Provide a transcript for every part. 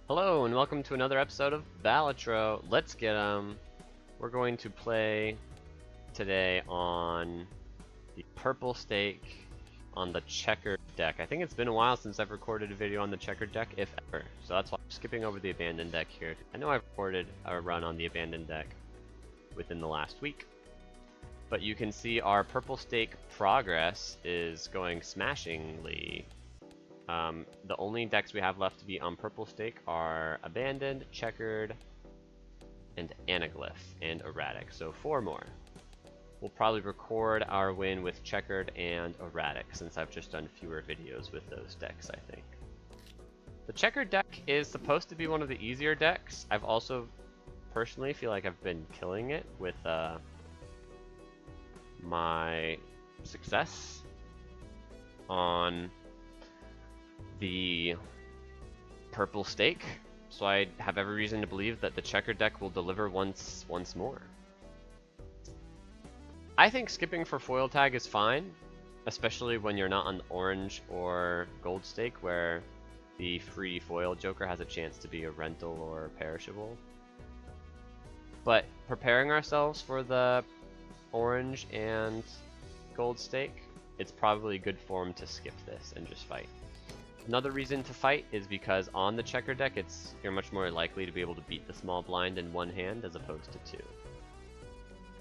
Hello and welcome to another episode of Balatro. Let's get 'em. We're going to play today on the purple stake on the checkered deck. I think it's been a while since I've recorded a video on the checkered deck, if ever. So that's why I'm skipping over the abandoned deck here. I know I've recorded a run on the abandoned deck within the last week. But you can see our purple stake progress is going smashingly. The only decks we have left to be on purple stake are Abandoned, Checkered, and Anaglyph, and Erratic. So 4 more. We'll probably record our win with Checkered and Erratic, since I've just done fewer videos with those decks, I think. The Checkered deck is supposed to be one of the easier decks. I've also personally feel like I've been killing it with my success on the purple stake, so I have every reason to believe that the checkered deck will deliver once more. I think skipping for foil tag is fine, especially when you're not on orange or gold stake where the free foil joker has a chance to be a rental or perishable. But preparing ourselves for the orange and gold stake, it's probably good form to skip this and just fight. Another reason to fight is because on the checker deck, you're much more likely to be able to beat the small blind in one hand as opposed to 2.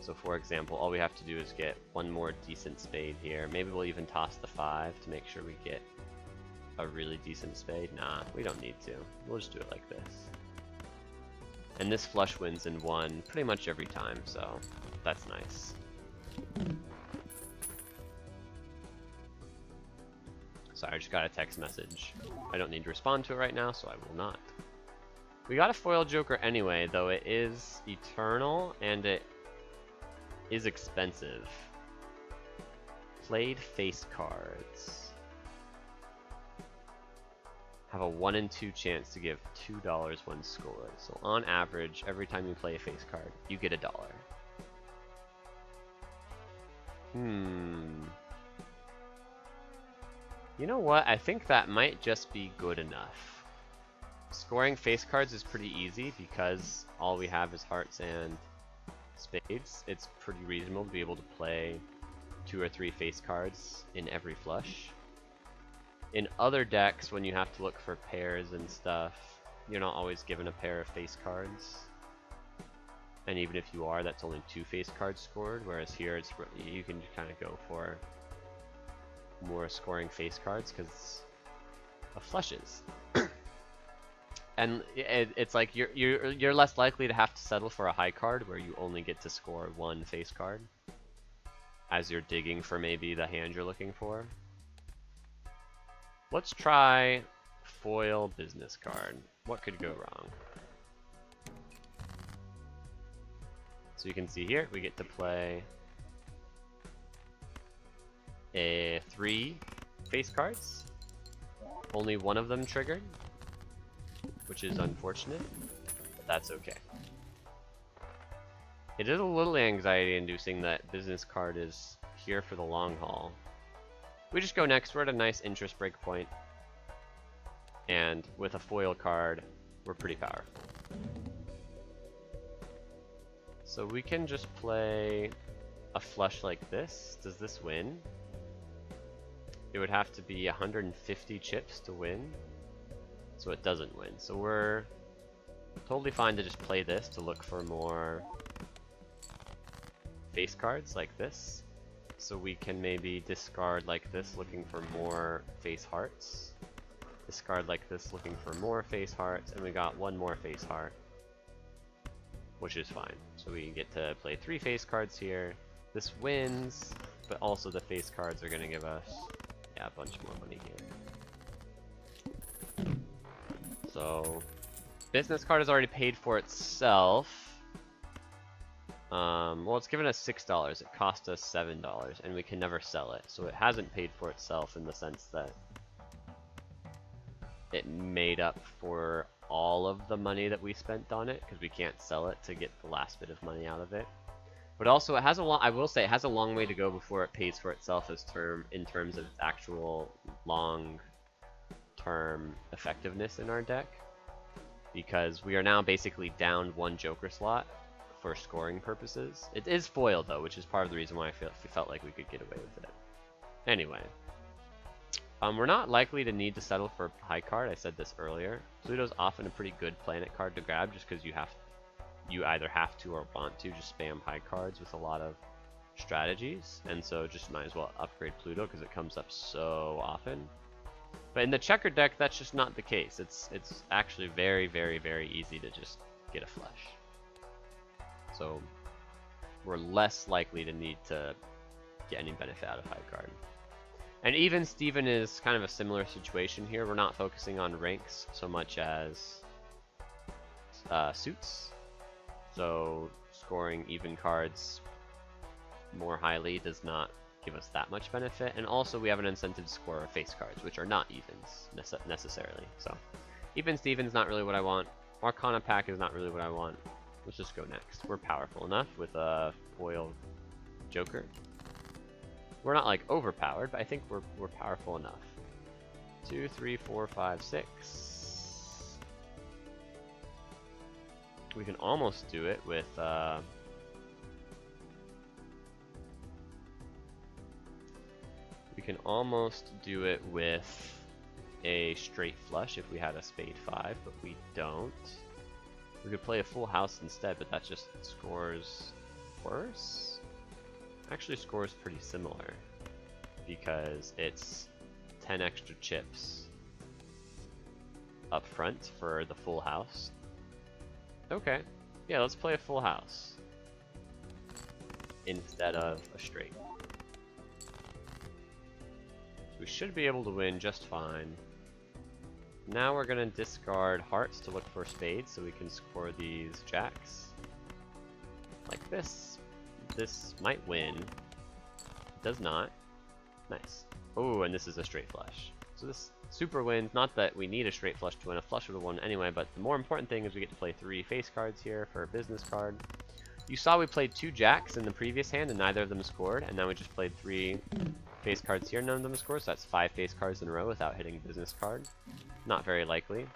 So for example, all we have to do is get one more decent spade here. Maybe we'll even toss the 5 to make sure we get a really decent spade. Nah, we don't need to. We'll just do it like this. And this flush wins in 1 pretty much every time, so that's nice. Sorry, I just got a text message. I don't need to respond to it right now, so I will not. We got a foil joker anyway, though it is eternal and it is expensive. Played face cards. Have a 1 in 2 chance to give $2 when scored. So on average, every time you play a face card, you get $1. You know what? I think that might just be good enough. Scoring face cards is pretty easy because all we have is hearts and spades. It's pretty reasonable to be able to play 2 or 3 face cards in every flush. In other decks, when you have to look for pairs and stuff, you're not always given a pair of face cards. And even if you are, that's only 2 face cards scored, whereas here you can kind of go for more scoring face cards because of flushes. And it's like you're less likely to have to settle for a high card where you only get to score 1 face card as you're digging for maybe the hand you're looking for. Let's try foil business card. What could go wrong? So you can see here we get to play 3 face cards. Only 1 of them triggered, which is unfortunate, but that's okay. It is a little anxiety inducing that business card is here for the long haul. We just go next. We're at a nice interest break point, and with a foil card, we're pretty powerful. So we can just play a flush like this. Does this win? It would have to be 150 chips to win, so it doesn't win. So we're totally fine to just play this to look for more face cards like this. So we can maybe discard like this looking for more face hearts. Discard like this looking for more face hearts, and we got 1 more face heart, which is fine. So we get to play 3 face cards here. This wins, but also the face cards are going to give us a bunch more money here. So business card has already paid for itself. Well, it's given us $6. It cost us $7, and we can never sell it. So it hasn't paid for itself in the sense that it made up for all of the money that we spent on it, because we can't sell it to get the last bit of money out of it. But also, it has I will say, it has a long way to go before it pays for itself in terms of its actual long-term effectiveness in our deck. because we are now basically down 1 Joker slot for scoring purposes. It is foiled though, which is part of the reason why we felt like we could get away with it. Anyway, we're not likely to need to settle for a high card. I said this earlier. Pluto's often a pretty good planet card to grab just because you either have to or want to just spam high cards with a lot of strategies, and so just might as well upgrade Pluto because it comes up so often. But in the checkered deck, that's just not the case. It's actually very, very, very easy to just get a flush. So we're less likely to need to get any benefit out of high card. And even Steven is kind of a similar situation here. We're not focusing on ranks so much as suits. So scoring even cards more highly does not give us that much benefit, and also we have an incentive to score face cards, which are not evens necessarily. So even Steven's not really what I want. Arcana pack is not really what I want. Let's just go next. We're powerful enough with a foil Joker. We're not like overpowered, but I think we're powerful enough. 2, 3, 4, 5, 6. We can almost do it with we can almost do it with a straight flush if we had a spade 5, but we don't. We could play a full house instead, but that just scores worse. Actually scores pretty similar because it's 10 extra chips up front for the full house. Okay, yeah, let's play a full house instead of a straight. We should be able to win just fine. Now we're going to discard hearts to look for spades so we can score these jacks. Like this. This might win. Does not. Nice. Oh, and this is a straight flush. So this super wins. Not that we need a straight flush to win. A flush would have won anyway, but the more important thing is we get to play 3 face cards here for a business card. You saw we played 2 jacks in the previous hand and neither of them scored, and now we just played 3 face cards here, none of them scored, so that's 5 face cards in a row without hitting business card. Not very likely.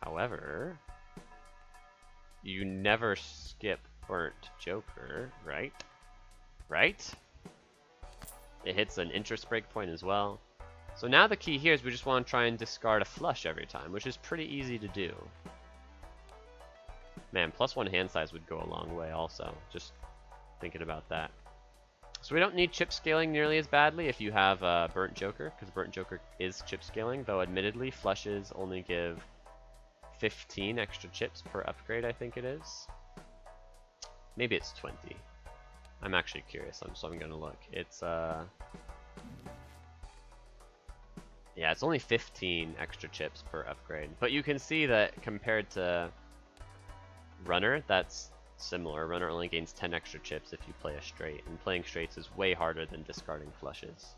However, you never skip burnt Joker, right? Right? It hits an interest break point as well. So now the key here is we just want to try and discard a flush every time, which is pretty easy to do. Man, +1 hand size would go a long way also, just thinking about that. So we don't need chip scaling nearly as badly if you have Burnt Joker, because Burnt Joker is chip scaling, though admittedly flushes only give 15 extra chips per upgrade, I think it is. Maybe it's 20. I'm actually curious, so I'm gonna look. It's yeah, it's only 15 extra chips per upgrade. But you can see that compared to Runner, that's similar. Runner only gains 10 extra chips if you play a straight, and playing straights is way harder than discarding flushes.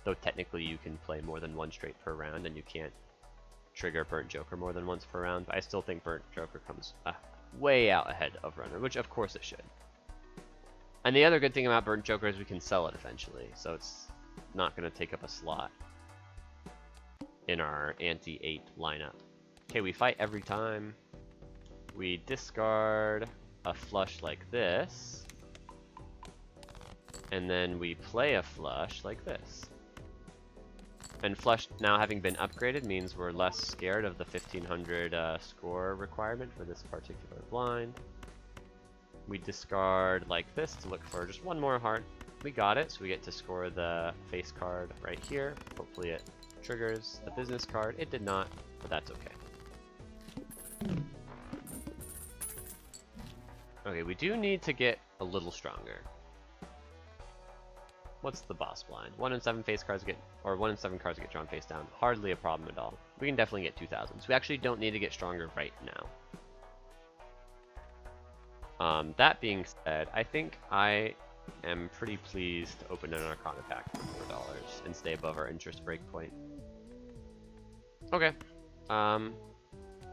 Though technically you can play more than 1 straight per round, and you can't trigger Burnt Joker more than once per round, but I still think Burnt Joker comes way out ahead of Runner, which of course it should. And the other good thing about Burnt Joker is we can sell it eventually, so it's not going to take up a slot in our anti-8 lineup. Okay, we fight every time. We discard a flush like this, and then we play a flush like this. And flush now having been upgraded means we're less scared of the 1500 score requirement for this particular blind. We discard like this to look for just 1 more heart. We got it, so we get to score the face card right here. Hopefully it triggers the business card. It did not, but that's okay. Okay, we do need to get a little stronger. What's the boss blind? 1 in 7 face cards get, or 1 in 7 cards get drawn face down. Hardly a problem at all. We can definitely get 2000. So we actually don't need to get stronger right now. That being said, I think I am pretty pleased to open an Arcana pack for $4 and stay above our interest break point. Okay. I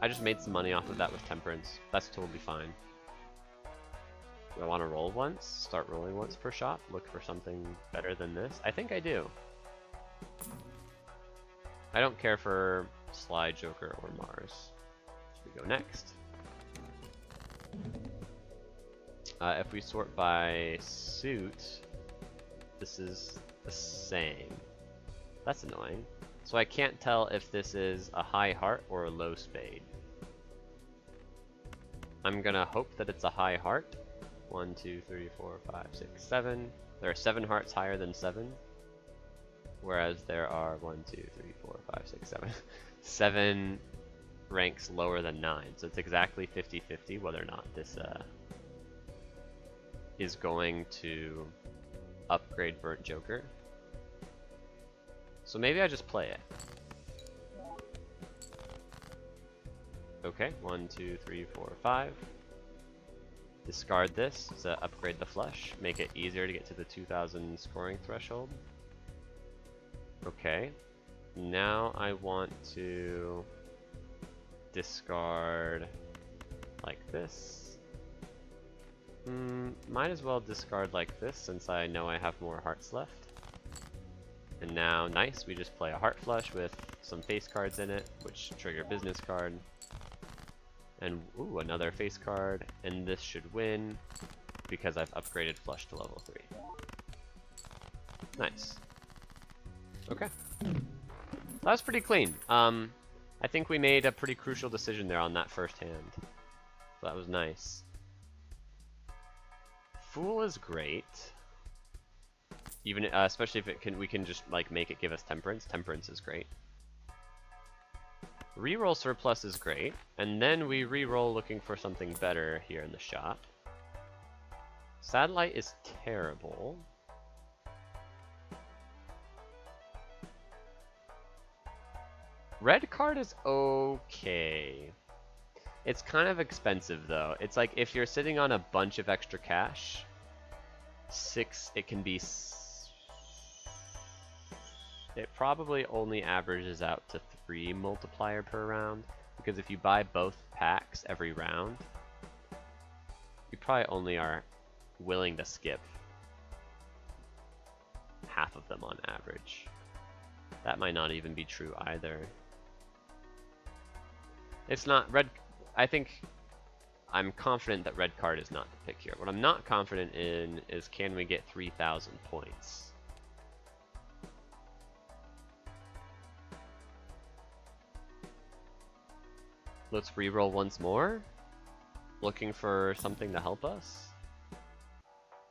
just made some money off of that with Temperance. That's totally fine. Do I want to roll once? Start rolling once per shop? Look for something better than this? I think I do. I don't care for Sly, Joker, or Mars. So we go next. If we sort by suit, this is the same. That's annoying. So I can't tell if this is a high heart or a low spade. I'm gonna hope that it's a high heart. 1, 2, 3, 4, 5, 6, 7. There are 7 hearts higher than 7. Whereas there are 1, 2, 3, 4, 5, 6, 7. 7 ranks lower than 9. So it's exactly 50-50 whether or not this is going to upgrade Burnt Joker. So maybe I just play it. Okay, 1, 2, 3, 4, 5. Discard this to upgrade the flush, make it easier to get to the 2000 scoring threshold. Okay, now I want to discard like this. Might as well discard like this since I know I have more hearts left. And now, nice, we just play a heart flush with some face cards in it, which trigger business card. And ooh, another face card, and this should win because I've upgraded flush to level 3. Nice. Okay. That was pretty clean. I think we made a pretty crucial decision there on that first hand. So that was nice. Fool is great. Even especially if it can, we can just like make it give us temperance. Temperance is great. Reroll surplus is great, and then we reroll looking for something better here in the shop. Satellite is terrible. Red card is okay. It's kind of expensive though. It's like if you're sitting on a bunch of extra cash, 6, it can be. It probably only averages out to 3 multiplier per round, because if you buy both packs every round, you probably only are willing to skip half of them on average. That might not even be true either. It's not red. I think I'm confident that red card is not the pick here. What I'm not confident in is can we get 3,000 points? Let's reroll once more. Looking for something to help us.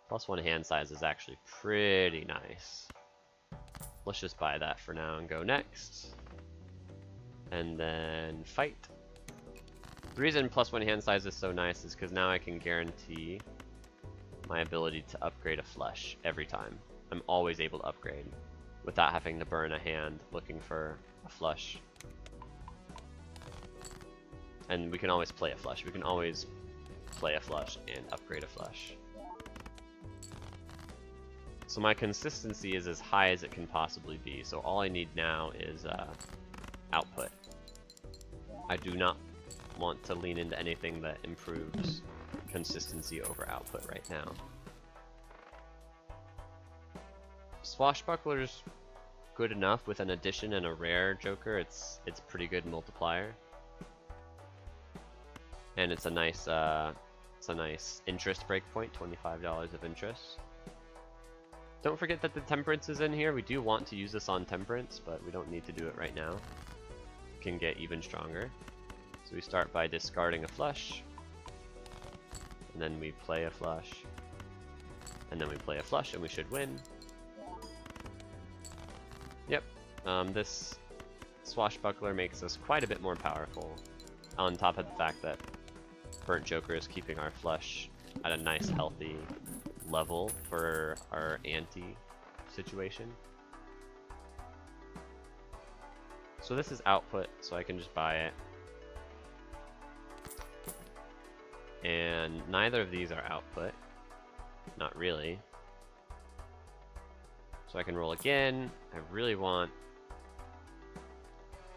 +1 hand size is actually pretty nice. Let's just buy that for now and go next. And then fight. The reason +1 hand size is so nice is because now I can guarantee my ability to upgrade a flush every time. I'm always able to upgrade without having to burn a hand looking for a flush. And we can always play a flush. We can always play a flush and upgrade a flush. So my consistency is as high as it can possibly be. So all I need now is output. I do not want to lean into anything that improves consistency over output right now. Swashbuckler's good enough with an addition and a rare Joker. It's pretty good multiplier. And it's a nice interest breakpoint, $25 of interest. Don't forget that the temperance is in here. We do want to use this on temperance, but we don't need to do it right now. It can get even stronger. So we start by discarding a flush, and then we play a flush, and then we play a flush, and we should win. Yep, this Swashbuckler makes us quite a bit more powerful, on top of the fact that Burnt Joker is keeping our flush at a nice healthy level for our ante situation. So this is output, so I can just buy it. And neither of these are output. Not really. So I can roll again. I really want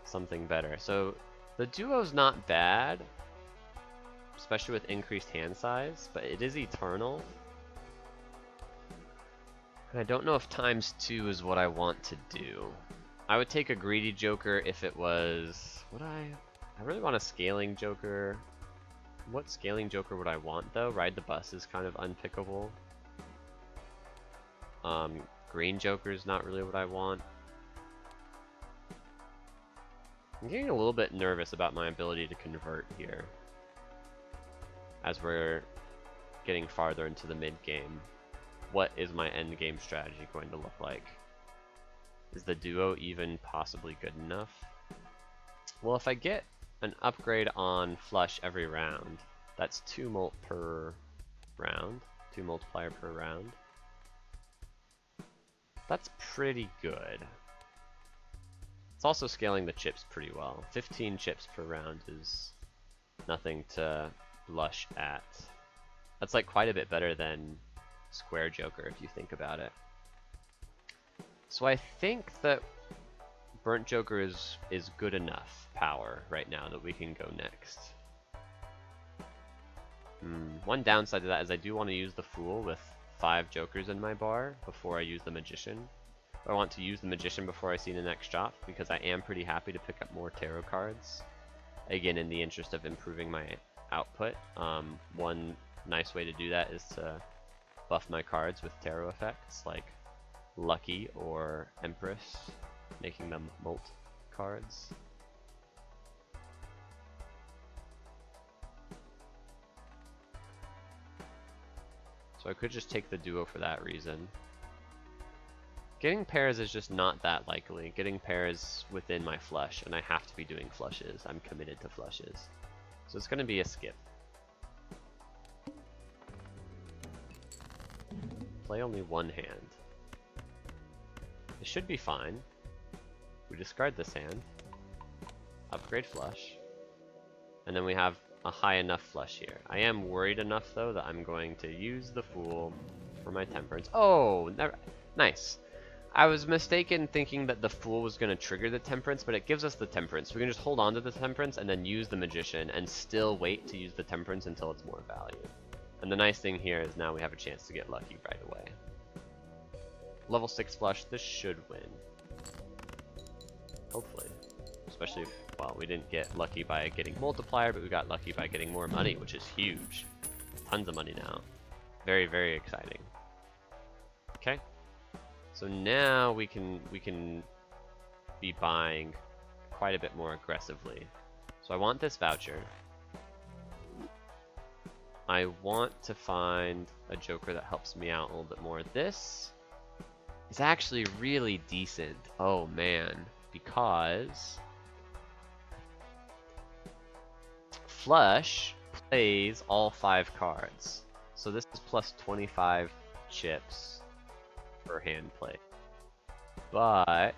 something better. So the duo's not bad, especially with increased hand size, but it is eternal. And I don't know if ×2 is what I want to do. I would take a greedy joker if it was... Would I? I really want a scaling joker. What scaling joker would I want though? Ride the bus is kind of unpickable. Green joker is not really what I want. I'm getting a little bit nervous about my ability to convert here, as we're getting farther into the mid game. What is my end game strategy going to look like? Is the duo even possibly good enough? Well, if I get an upgrade on flush every round, that's 2 molt per round, 2 multiplier per round. That's pretty good. It's also scaling the chips pretty well. 15 chips per round is nothing to blush at. That's like quite a bit better than Square Joker if you think about it. So I think that Burnt Joker is good enough power right now that we can go next. One downside to that is I do want to use the Fool with 5 Jokers in my bar before I use the Magician. I want to use the Magician before I see the next drop because I am pretty happy to pick up more tarot cards. Again, in the interest of improving my output. One nice way to do that is to buff my cards with tarot effects like Lucky or Empress, making them molt cards. So I could just take the duo for that reason. Getting pairs is just not that likely. Getting pairs within my flush, and I have to be doing flushes. I'm committed to flushes. So it's going to be a skip. Play only one hand. It should be fine. We discard this hand. Upgrade flush. And then we have a high enough flush here. I am worried enough though that I'm going to use the Fool for my temperance. Oh, nice. I was mistaken thinking that the Fool was going to trigger the temperance, but it gives us the temperance. We can just hold on to the temperance and then use the Magician and still wait to use the temperance until it's more value. And the nice thing here is now we have a chance to get lucky right away. Level 6 flush, this should win. Hopefully. Especially if, well, we didn't get lucky by getting multiplier, but we got lucky by getting more money, which is huge. Tons of money now. Very, very exciting. Okay. So now we can be buying quite a bit more aggressively. So I want this voucher. I want to find a joker that helps me out a little bit more. This is actually really decent. Oh man, because flush plays all 5 cards. So this is plus 25 chips per hand play. But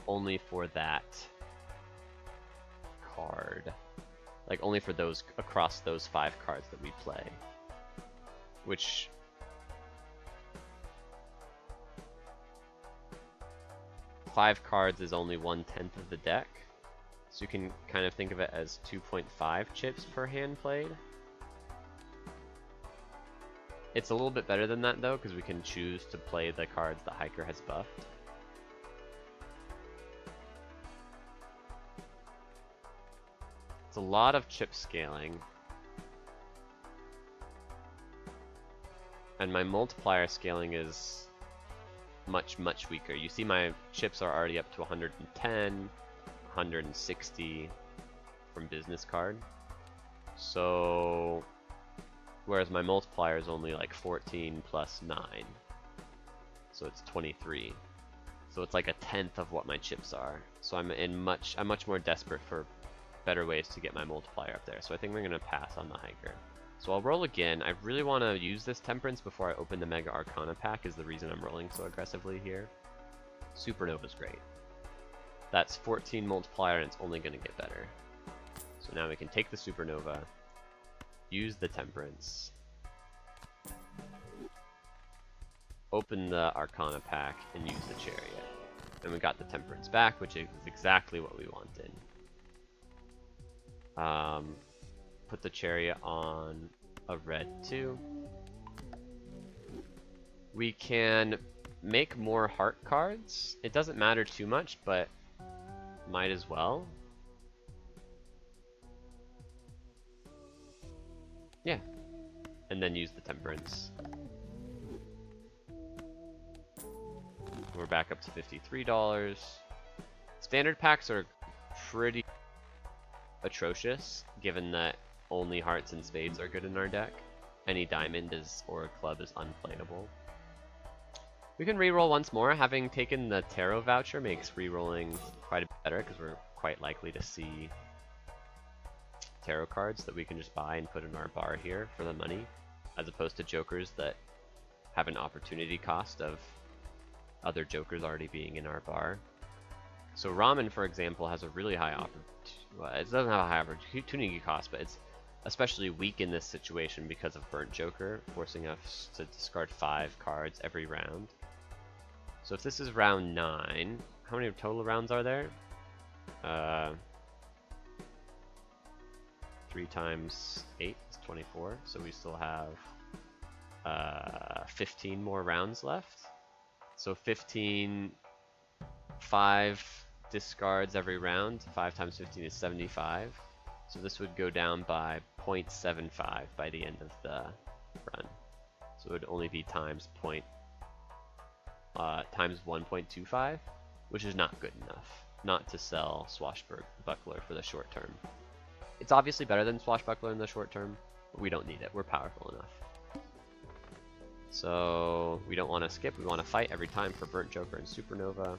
only for that card. Like only for those across those 5 cards that we play. Which 5 cards is only 1/10 of the deck. So you can kind of think of it as 2.5 chips per hand played. It's a little bit better than that though, because we can choose to play the cards that Hiker has buffed. It's a lot of chip scaling. And my multiplier scaling is much, much weaker. You see my chips are already up to 110, 160 from business card. So, whereas my multiplier is only like 14 plus 9. So it's 23. So it's like 1/10 of what my chips are. So I'm much more desperate for better ways to get my multiplier up there. So I think we're gonna pass on the Hiker. So I'll roll again. I really want to use this temperance before I open the Mega Arcana pack is the reason I'm rolling so aggressively here. Supernova's great. That's 14 multiplier and it's only gonna get better. So now we can take the Supernova, use the temperance, open the Arcana pack, and use the Chariot. And we got the temperance back, which is exactly what we wanted. Put the Chariot on a red 2. We can make more heart cards. It doesn't matter too much, but might as well. Yeah. And then use the temperance. We're back up to $53. Standard packs are pretty atrocious, given that only hearts and spades are good in our deck. Any diamond is or a club is unplayable. We can reroll once more. Having taken the tarot voucher makes rerolling quite a bit better because we're quite likely to see tarot cards that we can just buy and put in our bar here for the money, as opposed to jokers that have an opportunity cost of other jokers already being in our bar. So Ramen, for example, has a really high it doesn't have a high opportunity cost, but it's especially weak in this situation because of Burnt Joker, forcing us to discard 5 cards every round. So if this is round 9, how many total rounds are there? 3 times 8 is 24, so we still have 15 more rounds left. So 15, 5 discards every round. 5 times 15 is 75. So this would go down by 0.75 by the end of the run. So it would only be times 1.25, which is not good enough. Not to sell Swashbuckler for the short term. It's obviously better than Swashbuckler in the short term, but we don't need it. We're powerful enough. So we don't want to skip. We want to fight every time for Burnt Joker and Supernova.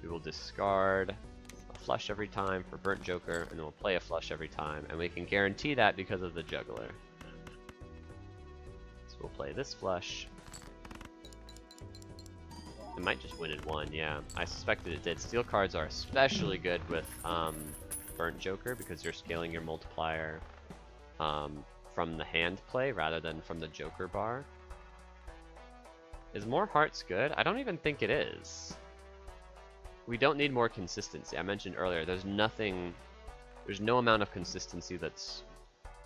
We will discard a flush every time for Burnt Joker, and then we'll play a flush every time, and we can guarantee that because of the Juggler. So we'll play this flush. It might just win in 1, yeah. I suspected it did. Steel cards are especially good with Burnt Joker because you're scaling your multiplier from the hand play rather than from the Joker bar. Is more hearts good? I don't even think it is. We don't need more consistency. I mentioned earlier, there's no amount of consistency that's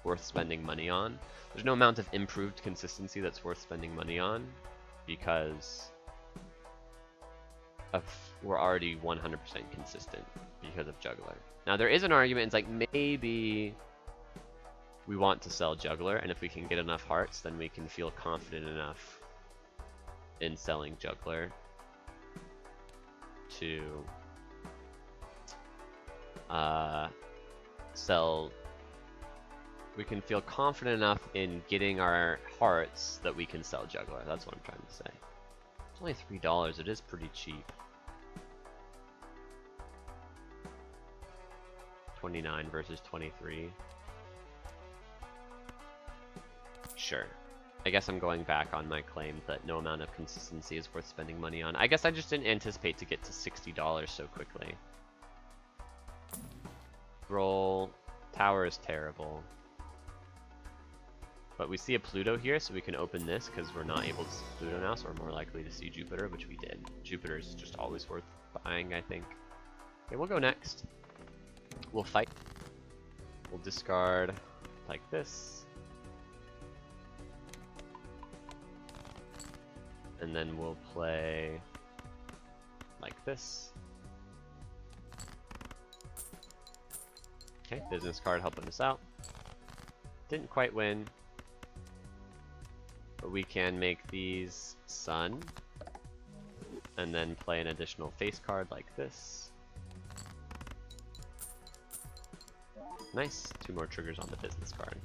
worth spending money on. There's no amount of improved consistency that's worth spending money on because we're already 100% consistent because of Juggler. Now there is an argument, it's like maybe we want to sell Juggler, and if we can get enough hearts, then we can feel confident enough in selling Juggler to we can feel confident enough in getting our hearts that we can sell Juggler. That's what I'm trying to say. It's only $3. It is pretty cheap. 29 versus 23. Sure. I guess I'm going back on my claim that no amount of consistency is worth spending money on. I guess I just didn't anticipate to get to $60 so quickly. Roll. Tower is terrible. But we see a Pluto here, so we can open this because we're not able to see Pluto now, so we're more likely to see Jupiter, which we did. Jupiter is just always worth buying, I think. Okay, we'll go next. We'll fight. We'll discard like this. And then we'll play like this. Okay, business card helping us out. Didn't quite win. But we can make these sun. And then play an additional face card like this. Nice. 2 more triggers on the business card.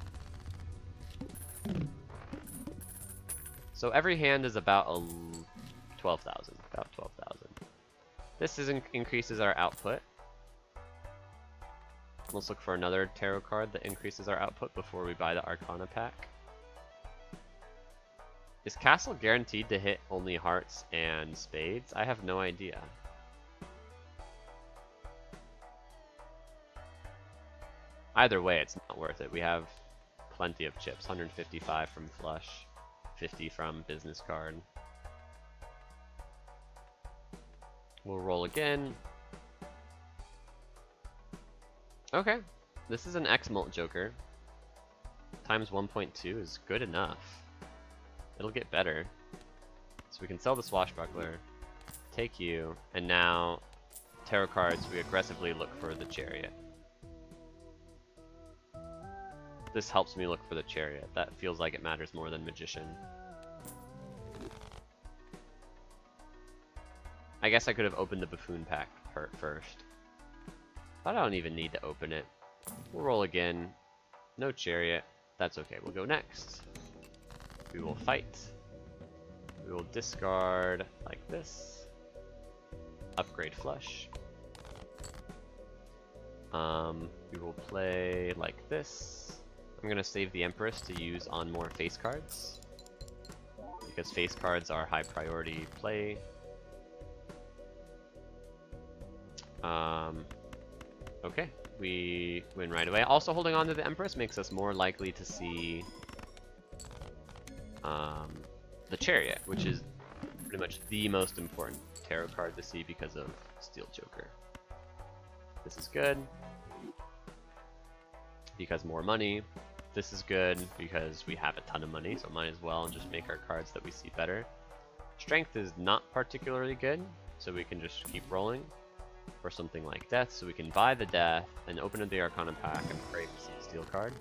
So every hand is about 12,000. About 12,000. This increases our output. Let's look for another tarot card that increases our output before we buy the Arcana pack. Is Castle guaranteed to hit only hearts and spades? I have no idea. Either way, it's not worth it. We have plenty of chips. 155 from flush, 50 from business card. We'll roll again. Okay, this is an X-Mult Joker. Times 1.2 is good enough. It'll get better. So we can sell the Swashbuckler, take you, and now tarot cards, we aggressively look for the Chariot. This helps me look for the Chariot. That feels like it matters more than Magician. I guess I could have opened the Buffoon pack first. But I don't even need to open it. We'll roll again. No Chariot. That's okay. We'll go next. We will fight. We will discard like this. Upgrade flush. We will play like this. I'm gonna save the Empress to use on more face cards, because face cards are high priority play. Okay, we win right away. Also, holding on to the Empress makes us more likely to see the Chariot, which is pretty much the most important tarot card to see because of Steel Joker. This is good because more money. This is good because we have a ton of money, so might as well just make our cards that we see better. Strength is not particularly good, so we can just keep rolling. Or something like Death, so we can buy the Death and open up the Arcana pack and pray for some Steel card.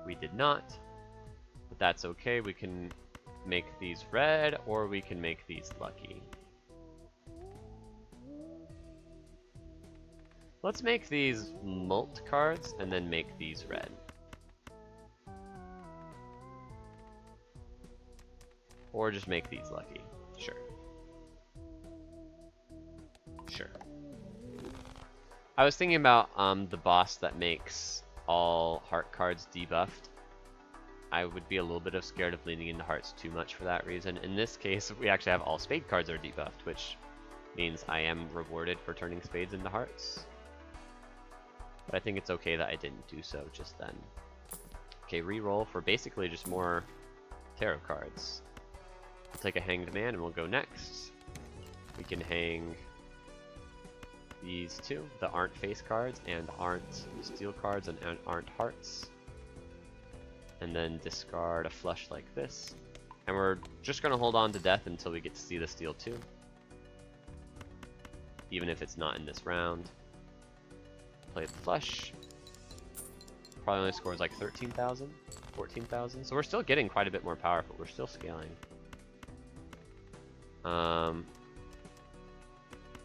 We did not, but that's okay. We can make these red, or we can make these lucky. Let's make these Mult cards and then make these red. Or just make these lucky. Sure. Sure. I was thinking about the boss that makes all heart cards debuffed. I would be a little bit scared of leaning into hearts too much for that reason. In this case, we actually have all spade cards are debuffed, which means I am rewarded for turning spades into hearts. But I think it's okay that I didn't do so just then. Okay, re-roll for basically just more tarot cards. We'll take a Hanged Man and we'll go next. We can hang these two that aren't face cards and aren't steel cards and aren't hearts. And then discard a flush like this. And we're just going to hold on to death until we get to see the steel too. Even if it's not in this round. Play the flush. Probably only scores like 13,000, 14,000. So we're still getting quite a bit more powerful. We're still scaling.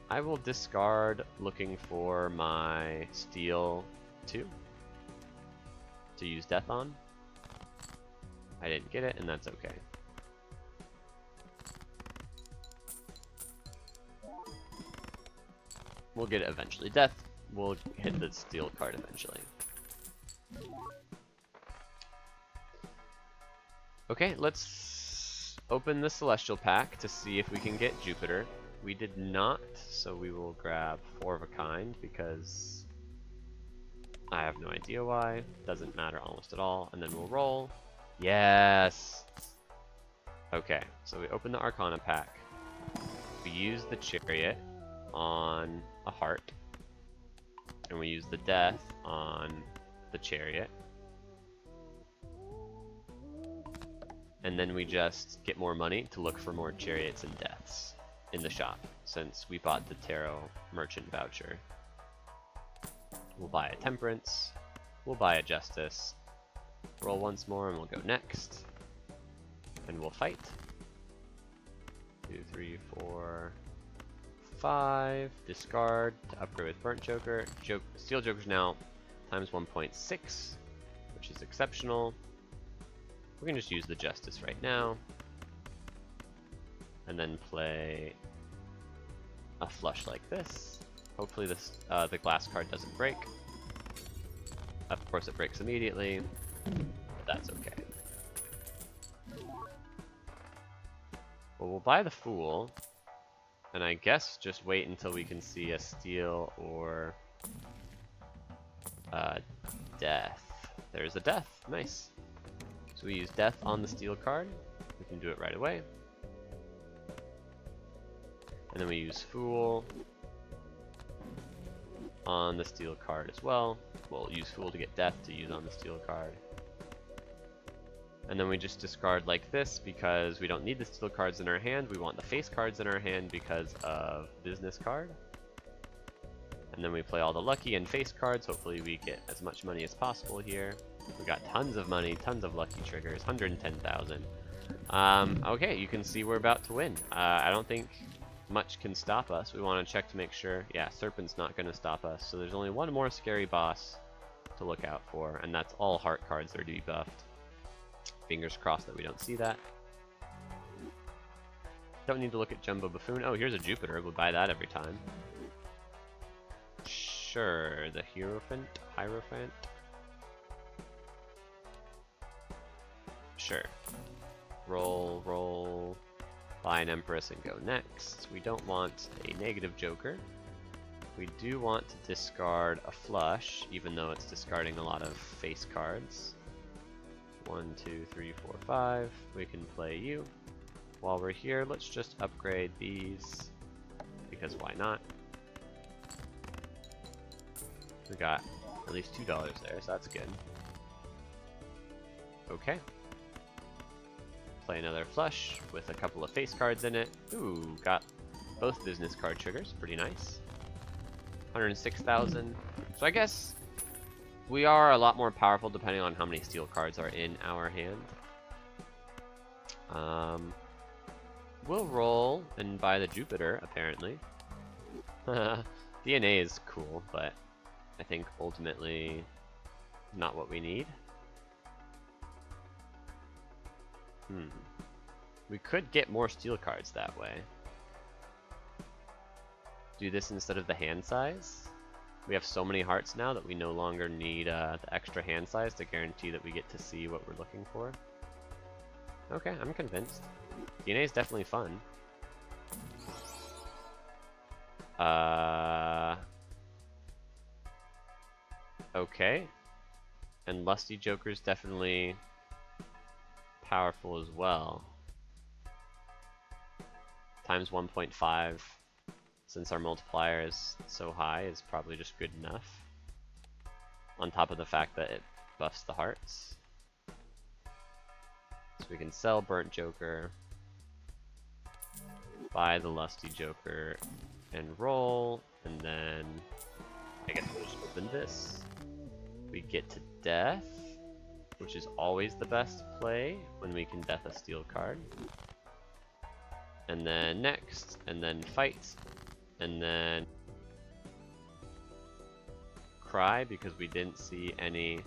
I will discard looking for my steel 2 to use death on. I didn't get it, and that's okay. We'll get it eventually. Death will hit the steel card eventually. Okay, let's open the Celestial pack to see if we can get Jupiter. We did not, so we will grab 4 of a kind because I have no idea why. Doesn't matter almost at all. And then we'll roll. Yes! Okay, so we open the Arcana pack. We use the Chariot on a heart. And we use the Death on the Chariot. And then we just get more money to look for more Chariots and Deaths in the shop, since we bought the Tarot Merchant voucher. We'll buy a Temperance, we'll buy a Justice, roll once more and we'll go next. And we'll fight. 2, 3, 4, 5. Discard to upgrade with Burnt Joker. Steel Joker's now times 1.6, which is exceptional. We're gonna just use the Justice right now. And then play a flush like this. Hopefully this the glass card doesn't break. Of course it breaks immediately, but that's okay. Well, we'll buy the Fool, and I guess just wait until we can see a Steel or Death. There's a Death, nice. So we use Death on the Steel card. We can do it right away. And then we use Fool on the Steel card as well. We'll use Fool to get Death to use on the Steel card. And then we just discard like this because we don't need the steel cards in our hand. We want the face cards in our hand because of business card. And then we play all the lucky and face cards. Hopefully we get as much money as possible here. We got tons of money, tons of lucky triggers, 110,000. Okay, you can see we're about to win. I don't think much can stop us. We want to check to make sure. Yeah, Serpent's not going to stop us. So there's only one more scary boss to look out for, and that's all heart cards that are to be buffed. Fingers crossed that we don't see that. Don't need to look at Jumbo Buffoon. Oh, here's a Jupiter. We'll buy that every time. Sure, the Hierophant. Sure. Roll. Buy an Empress and go next. We don't want a negative Joker. We do want to discard a flush, even though it's discarding a lot of face cards. 1, 2, 3, 4, 5. We can play you. While we're here, let's just upgrade these, because why not? We got at least $2 there, so that's good. Okay. Play another flush with a couple of face cards in it. Ooh, got both business card triggers. Pretty nice. 106,000. So I guess we are a lot more powerful depending on how many steel cards are in our hand. We'll roll and buy the Jupiter, apparently. DNA is cool, but I think ultimately not what we need. We could get more steel cards that way. Do this instead of the hand size. We have so many hearts now that we no longer need the extra hand size to guarantee that we get to see what we're looking for. Okay, I'm convinced. DNA is definitely fun. Okay. And Lusty Joker's definitely powerful as well. Times 1.5, since our multiplier is so high, is probably just good enough. On top of the fact that it buffs the hearts. So we can sell Burnt Joker, buy the Lusty Joker, and roll, and then I guess we'll just open this. We get to death, which is always the best play when we can death a steel card. And then next, and then fight, and then cry because we didn't see any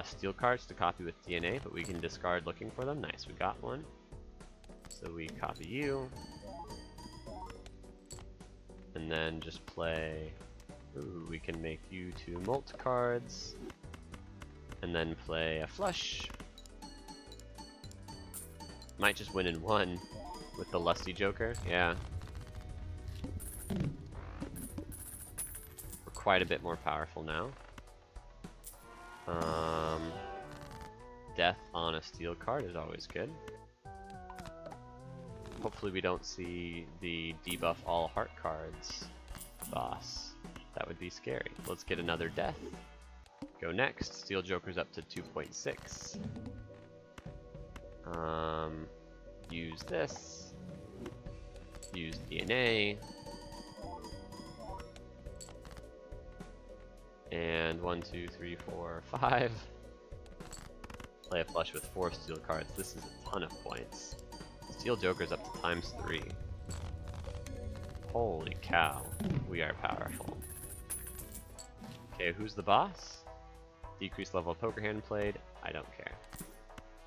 steel cards to copy with DNA, but we can discard looking for them. Nice, we got one. So we copy you. And then just play, ooh, we can make you 2 Molt cards. And then play a flush. Might just win in 1 with the Lusty Joker, yeah. We're quite a bit more powerful now. Death on a steel card is always good. Hopefully we don't see the debuff all heart cards boss. That would be scary. Let's get another death. Go next. Steel Joker's up to 2.6. Use this. Use DNA. And 1, 2, 3, 4, 5. Play a flush with 4 steel cards. This is a ton of points. Steel Joker's up to times 3. Holy cow. We are powerful. Okay, who's the boss? Decreased level of poker hand played. I don't care.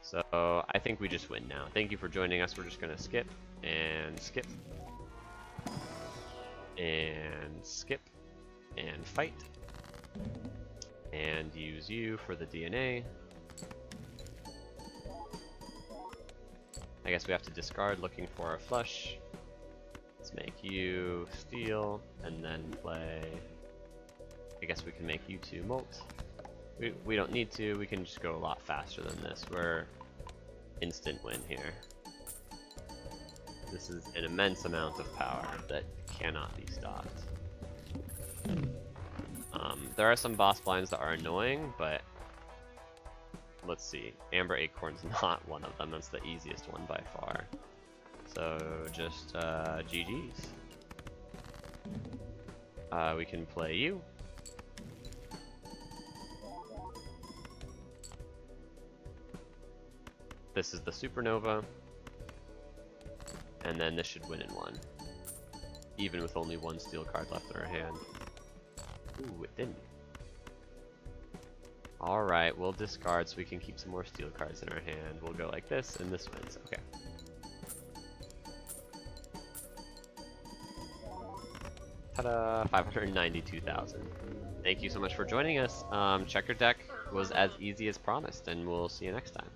So I think we just win now. Thank you for joining us. We're just gonna skip and skip and skip and fight and use you for the DNA. I guess we have to discard looking for a flush. Let's make you steel and then play. I guess we can make you 2 Molt. We don't need to, we can just go a lot faster than this. We're instant win here. This is an immense amount of power that cannot be stopped. There are some boss blinds that are annoying, but let's see. Amber Acorn's not one of them. That's the easiest one by far. So just GG's. We can play you. This is the Supernova. And then this should win in one. Even with only one steel card left in our hand. Ooh, it didn't. Alright, we'll discard so we can keep some more steel cards in our hand. We'll go like this, and this wins. Okay. Ta-da! 592,000. Thank you so much for joining us. Checkered Deck was as easy as promised, and we'll see you next time.